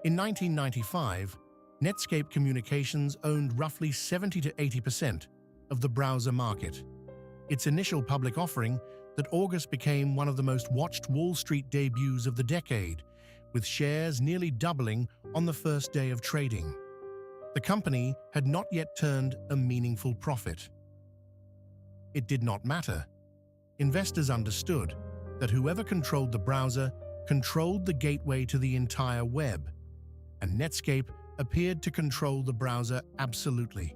In 1995, Netscape Communications owned roughly 70 to 80% of the browser market. Its initial public offering that August became one of the most watched Wall Street debuts of the decade, with shares nearly doubling on the first day of trading. The company had not yet turned a meaningful profit. It did not matter. Investors understood that whoever controlled the browser controlled the gateway to the entire web, and Netscape appeared to control the browser absolutely.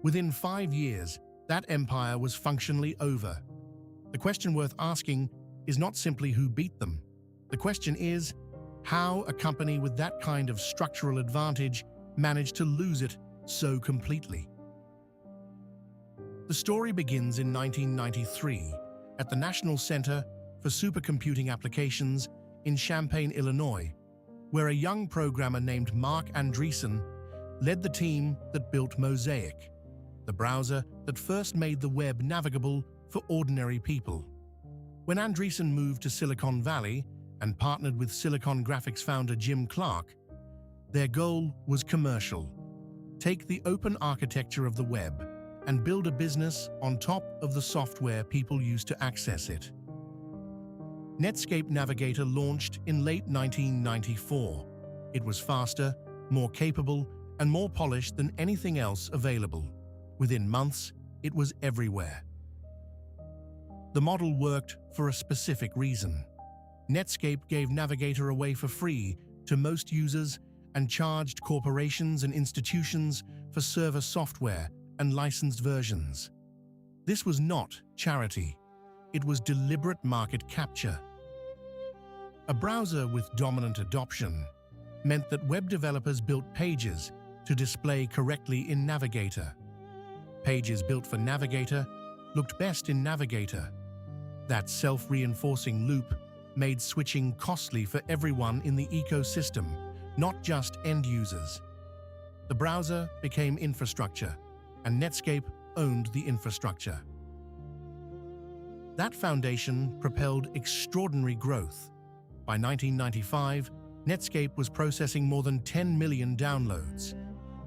Within 5 years, that empire was functionally over. The question worth asking is not simply who beat them. The question is how a company with that kind of structural advantage managed to lose it so completely. The story begins in 1993 at the National Center for Supercomputing Applications in Champaign, Illinois, where a young programmer named Marc Andreessen led the team that built Mosaic, the browser that first made the web navigable for ordinary people. When Andreessen moved to Silicon Valley and partnered with Silicon Graphics founder Jim Clark, their goal was commercial: take the open architecture of the web and build a business on top of the software people use to access it. Netscape Navigator launched in late 1994. It was faster, more capable, and more polished than anything else available. Within months, it was everywhere. The model worked for a specific reason. Netscape gave Navigator away for free to most users and charged corporations and institutions for server software and licensed versions. This was not charity. It was deliberate market capture. A browser with dominant adoption meant that web developers built pages to display correctly in Navigator. Pages built for Navigator looked best in Navigator. That self-reinforcing loop made switching costly for everyone in the ecosystem, not just end users. The browser became infrastructure, and Netscape owned the infrastructure. That foundation propelled extraordinary growth. By 1995, Netscape was processing more than 10 million downloads.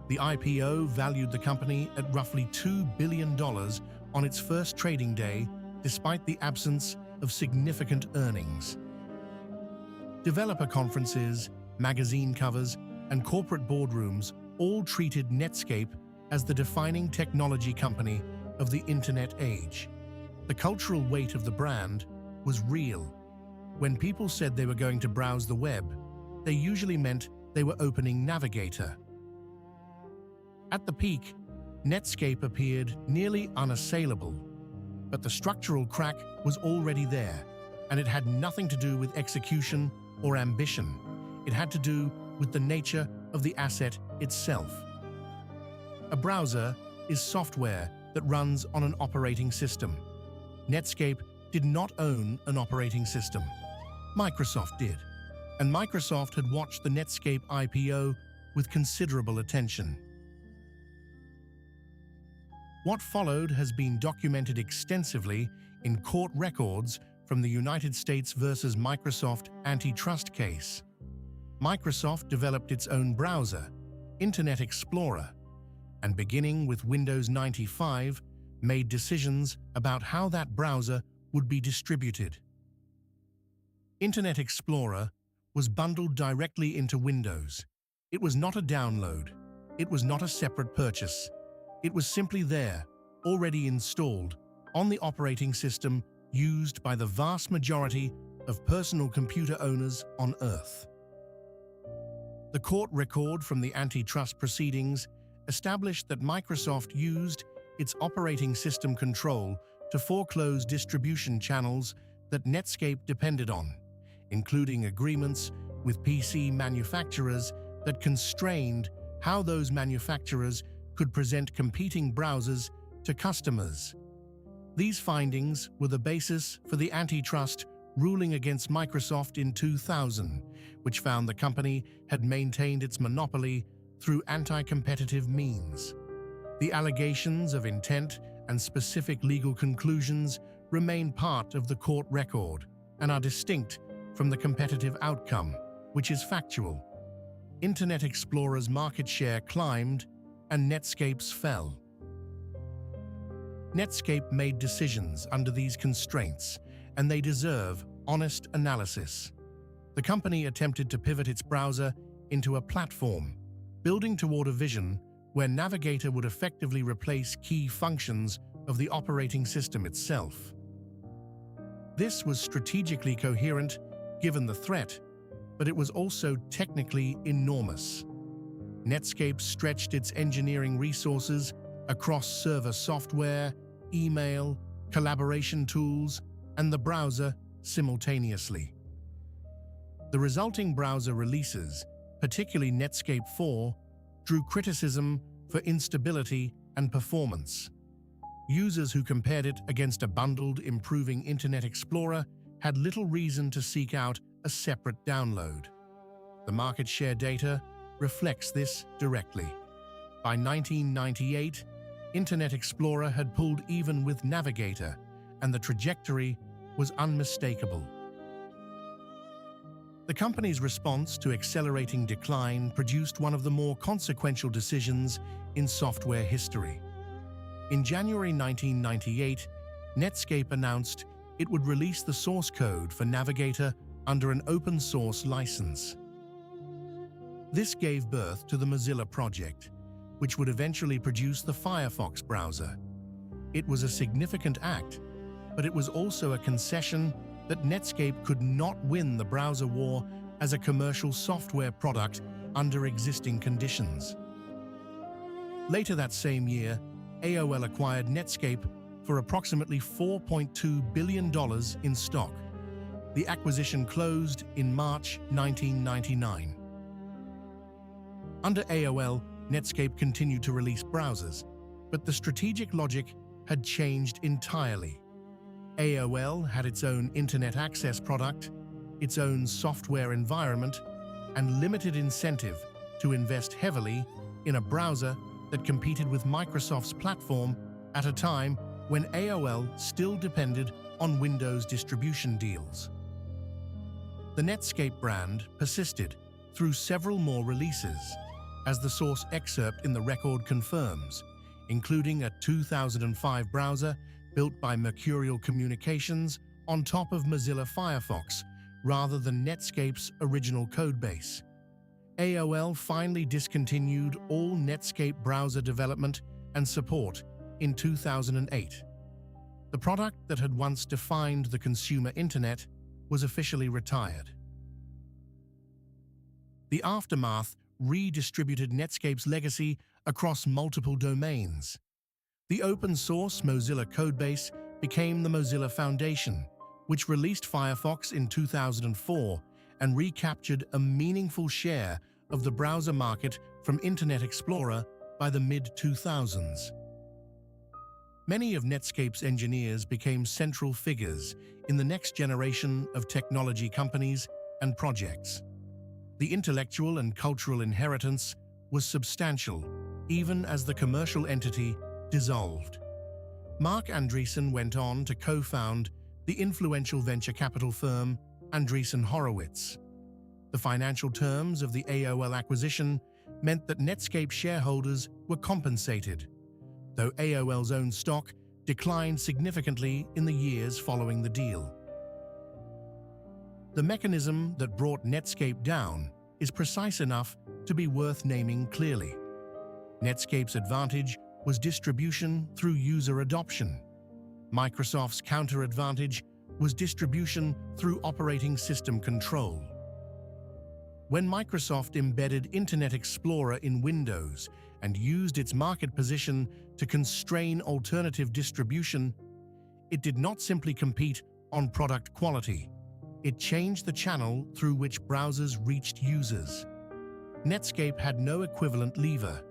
The IPO valued the company at roughly $2 billion on its first trading day, despite the absence of significant earnings. Developer conferences, magazine covers, and corporate boardrooms all treated Netscape as the defining technology company of the internet age. The cultural weight of the brand was real. When people said they were going to browse the web, they usually meant they were opening Navigator. At the peak, Netscape appeared nearly unassailable, but the structural crack was already there, and it had nothing to do with execution or ambition. It had to do with the nature of the asset itself. A browser is software that runs on an operating system. Netscape did not own an operating system. Microsoft did, and Microsoft had watched the Netscape IPO with considerable attention. What followed has been documented extensively in court records from the United States versus Microsoft antitrust case. Microsoft developed its own browser, Internet Explorer, and beginning with Windows 95, made decisions about how that browser would be distributed. Internet Explorer was bundled directly into Windows. It was not a download. It was not a separate purchase. It was simply there, already installed, on the operating system used by the vast majority of personal computer owners on Earth. The court record from the antitrust proceedings established that Microsoft used its operating system control to foreclose distribution channels that Netscape depended on, including agreements with PC manufacturers that constrained how those manufacturers could present competing browsers to customers. These findings were the basis for the antitrust ruling against Microsoft in 2000, which found the company had maintained its monopoly through anti-competitive means. The allegations of intent and specific legal conclusions remain part of the court record, and are distinct from the competitive outcome, which is factual. Internet Explorer's market share climbed and Netscape's fell. Netscape made decisions under these constraints, and they deserve honest analysis. The company attempted to pivot its browser into a platform, building toward a vision where Navigator would effectively replace key functions of the operating system itself. This was strategically coherent given the threat, but it was also technically enormous. Netscape stretched its engineering resources across server software, email, collaboration tools, and the browser simultaneously. The resulting browser releases, particularly Netscape 4, drew criticism for instability and performance. Users who compared it against a bundled, improving Internet Explorer had little reason to seek out a separate download. The market share data reflects this directly. By 1998, Internet Explorer had pulled even with Navigator, and the trajectory was unmistakable. The company's response to accelerating decline produced one of the more consequential decisions in software history. In January 1998, Netscape announced it would release the source code for Navigator under an open-source license. This gave birth to the Mozilla project, which would eventually produce the Firefox browser. It was a significant act, but it was also a concession that Netscape could not win the browser war as a commercial software product under existing conditions. Later that same year, AOL acquired Netscape for approximately $4.2 billion in stock. The acquisition closed in March 1999. Under AOL, Netscape continued to release browsers, but the strategic logic had changed entirely. AOL had its own internet access product, its own software environment, and limited incentive to invest heavily in a browser that competed with Microsoft's platform at a time when AOL still depended on Windows distribution deals. The Netscape brand persisted through several more releases, as the source excerpt in the record confirms, including a 2005 browser built by Mercurial Communications on top of Mozilla Firefox, rather than Netscape's original codebase. AOL finally discontinued all Netscape browser development and support in 2008. The product that had once defined the consumer internet was officially retired. The aftermath redistributed Netscape's legacy across multiple domains. The open-source Mozilla codebase became the Mozilla Foundation, which released Firefox in 2004 and recaptured a meaningful share of the browser market from Internet Explorer by the mid-2000s. Many of Netscape's engineers became central figures in the next generation of technology companies and projects. The intellectual and cultural inheritance was substantial, even as the commercial entity dissolved. Marc Andreessen went on to co-found the influential venture capital firm Andreessen Horowitz. The financial terms of the AOL acquisition meant that Netscape shareholders were compensated, though AOL's own stock declined significantly in the years following the deal. The mechanism that brought Netscape down is precise enough to be worth naming clearly. Netscape's advantage was distribution through user adoption. Microsoft's counter-advantage was distribution through operating system control. When Microsoft embedded Internet Explorer in Windows and used its market position to constrain alternative distribution, it did not simply compete on product quality. It changed the channel through which browsers reached users. Netscape had no equivalent lever.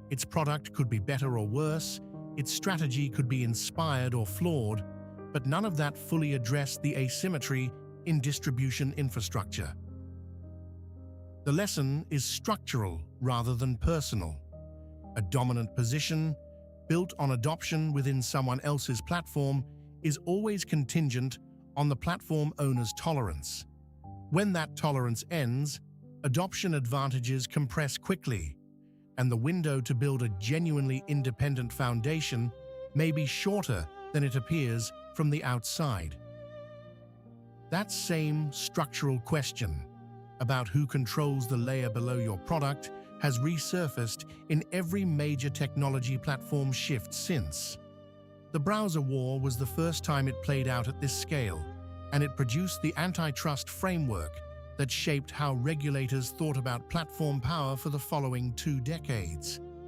Its product could be better or worse, its strategy could be inspired or flawed, but none of that fully addressed the asymmetry in distribution infrastructure. The lesson is structural rather than personal. A dominant position, built on adoption within someone else's platform, is always contingent on the platform owner's tolerance. When that tolerance ends, adoption advantages compress quickly, and the window to build a genuinely independent foundation may be shorter than it appears from the outside. That same structural question about who controls the layer below your product has resurfaced in every major technology platform shift since. The browser war was the first time it played out at this scale, and it produced the antitrust framework that shaped how regulators thought about platform power for the following 2 decades.